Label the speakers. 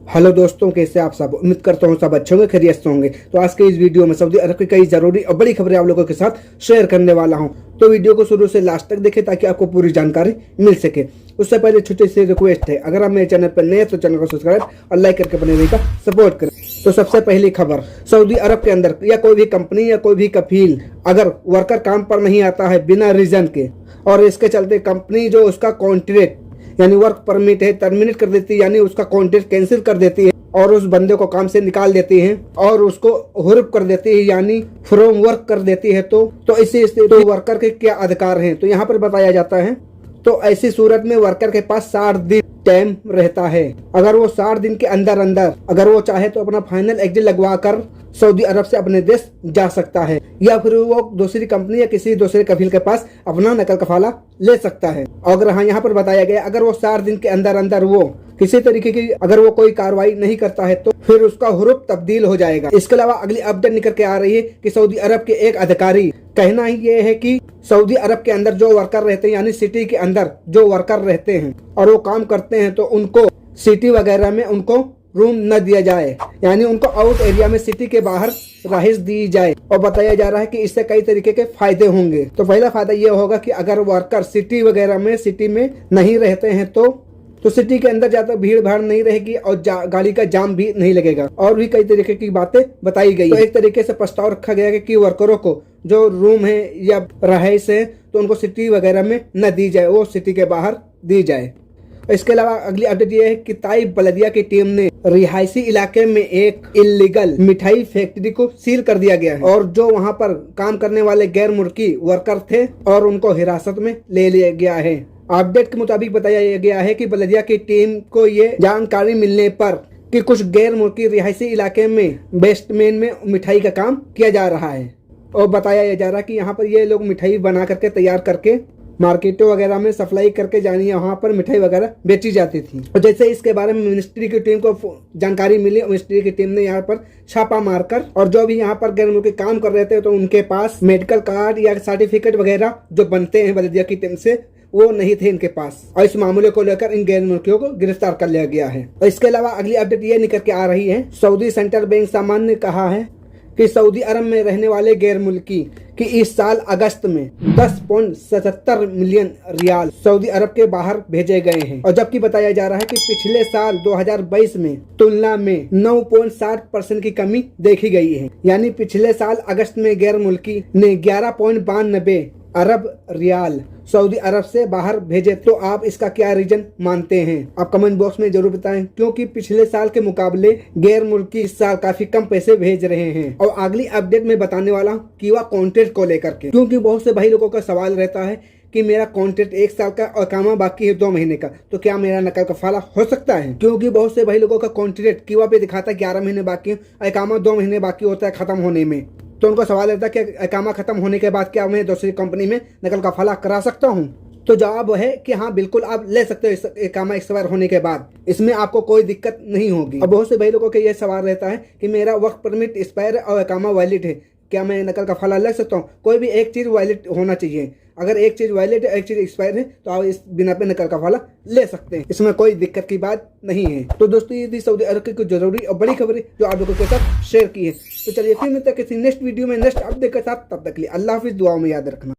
Speaker 1: Hello दोस्तों, कैसे आप सब। उम्मीद करता हूँ सब अच्छे होंगे, खैरियत से होंगे। तो आज के इस वीडियो में सऊदी अरब की कई जरूरी और बड़ी खबरें आप लोगों के साथ शेयर करने वाला हूँ। तो वीडियो को शुरू से लास्ट तक देखें ताकि आपको पूरी जानकारी मिल सके। उससे पहले छोटी सी रिक्वेस्ट है, अगर आप मेरे चैनल पर नए हैं तो चैनल को सब्सक्राइब और लाइक करके बने हुए का सपोर्ट करें। तो सबसे पहली खबर, सऊदी अरब के अंदर या कोई भी कंपनी या कोई भी कफील अगर वर्कर काम पर नहीं आता है बिना रीजन के, और इसके चलते कंपनी जो उसका कॉन्ट्रैक्ट यानी वर्क परमिट है टर्मिनेट कर देती है, यानी उसका कॉन्ट्रैक्ट कैंसिल कर देती है और उस बंदे को काम से निकाल देती है और उसको हुर्फ कर देती है यानी फ्रॉम वर्क कर देती है। तो इसी स्थिति वर्कर के क्या अधिकार हैं, तो यहाँ पर बताया जाता है। तो ऐसी सूरत में वर्कर के पास 60 दिन टाइम रहता है। अगर वो 60 दिन के अंदर अगर वो चाहे तो अपना फाइनल एग्जिट लगवा कर सऊदी अरब से अपने देश जा सकता है, या फिर वो दूसरी कंपनी या किसी दूसरे कफील के पास अपना नकल कफाला ले सकता है। अगर हाँ, यहाँ पर बताया गया अगर वो 60 दिन के अंदर वो किसी तरीके की अगर वो कोई कार्रवाई नहीं करता है तो फिर उसका हुर्फ तब्दील हो जाएगा। इसके अलावा अगली अपडेट निकल के आ रही है कि सऊदी अरब के एक अधिकारी कहना ही ये है कि सऊदी अरब के अंदर जो वर्कर रहते हैं यानी सिटी के अंदर जो वर्कर रहते हैं और वो काम करते हैं, तो उनको सिटी वगैरह में उनको रूम न दिया जाए, यानी उनको आउट एरिया में सिटी के बाहर राइश दी जाए। और बताया जा रहा है कि इससे कई तरीके के फायदे होंगे। तो पहला फायदा ये होगा कि अगर वर्कर सिटी वगैरह में सिटी में नहीं रहते हैं तो सिटी के अंदर ज्यादा भीड़ भाड़ नहीं रहेगी और गाड़ी का जाम भी नहीं लगेगा। और भी कई तरीके की बातें बताई गई। तो एक तरीके से प्रस्ताव रखा गया है कि वर्करों को जो रूम है या रहायश है तो उनको सिटी वगैरह में न दी जाए, वो सिटी के बाहर दी जाए। इसके अलावा अगली अपडेट ये है कि ताइब बलदिया की टीम ने रिहायशी इलाके में एक इलीगल मिठाई फैक्ट्री को सील कर दिया गया है और जो वहां पर काम करने वाले गैर मुल्की वर्कर थे और उनको हिरासत में ले लिया गया है। अपडेट के मुताबिक बताया गया है कि बलदिया की टीम को ये जानकारी मिलने पर कि कुछ गैर मुल्की रिहायशी इलाके में बेस्टमेन में मिठाई का काम किया जा रहा है और बताया जा रहा है कि यहाँ पर ये लोग मिठाई बना करके तैयार करके मार्केटों वगैरह में सप्लाई करके जानी है, वहाँ पर मिठाई वगैरह बेची जाती थी। और जैसे इसके बारे में मिनिस्ट्री की टीम को जानकारी मिली, मिनिस्ट्री की टीम ने यहाँ पर छापा मारकर और जो भी यहाँ पर गैर मुल्की काम कर रहे थे तो उनके पास मेडिकल कार्ड या सर्टिफिकेट वगैरह जो बनते हैं बलदिया की टीम से वो नहीं थे इनके पास, और इस मामले को लेकर इन गैर मुल्कियों को गिरफ्तार कर लिया गया है। और इसके अलावा अगली अपडेट ये निकल के आ रही है, सऊदी सेंट्रल बैंक सामान ने कहा है कि सऊदी अरब में रहने वाले गैर मुल्की कि इस साल अगस्त में 10.77 मिलियन रियाल सऊदी अरब के बाहर भेजे गए हैं। और जबकि बताया जा रहा है कि पिछले साल 2022 में तुलना में 9.60% की कमी देखी गई है, यानी पिछले साल अगस्त में गैर मुल्की ने 11.92 अरब रियाल सऊदी अरब से बाहर भेजे। तो आप इसका क्या रीजन मानते हैं, आप कमेंट बॉक्स में जरूर बताएं, क्योंकि पिछले साल के मुकाबले गैर मुल्की इस साल काफी कम पैसे भेज रहे हैं। और अगली अपडेट में बताने वाला हूँ कीवा कॉन्ट्रैक्ट को लेकर के, क्योंकि बहुत से भाई लोगों का सवाल रहता है कि मेरा कॉन्ट्रैक्ट 1 साल का और कामा बाकी है 2 महीने का, तो क्या मेरा नकल कफाला हो सकता है। क्योंकि बहुत से भाई लोगों का कॉन्ट्रैक्ट कीवा पे दिखाता है 11 महीने बाकी है और कामा 2 महीने बाकी होता है खत्म होने में। तो उनको सवाल रहता है कि इकामा खत्म होने के बाद क्या मैं दूसरी कंपनी में नकल कफाला करा सकता हूँ। तो जवाब है कि हाँ, बिल्कुल आप ले सकते हो इकामा एक्सपायर होने के बाद, इसमें आपको कोई दिक्कत नहीं होगी। और बहुत से भाई लोगों के ये सवाल रहता है कि मेरा वर्क परमिट एक्सपायर और इकामा वैलिड है, क्या मैं नकल कफाला ले सकता हूँ। कोई भी एक चीज वैलिड होना चाहिए, अगर एक चीज वैलिड है एक चीज एक्सपायर है तो आप इस बिना पे नकल कफाला ले सकते हैं, इसमें कोई दिक्कत की बात नहीं है। तो दोस्तों ये थी सऊदी अरब की कुछ जरूरी और बड़ी खबरें जो आप लोगों के साथ शेयर की है। तो चलिए फिर मिलते हैं किसी नेक्स्ट वीडियो में नेक्स्ट अपडेट के साथ, तब तक के लिए अल्लाह हाफिज, दुआओं में याद रखना।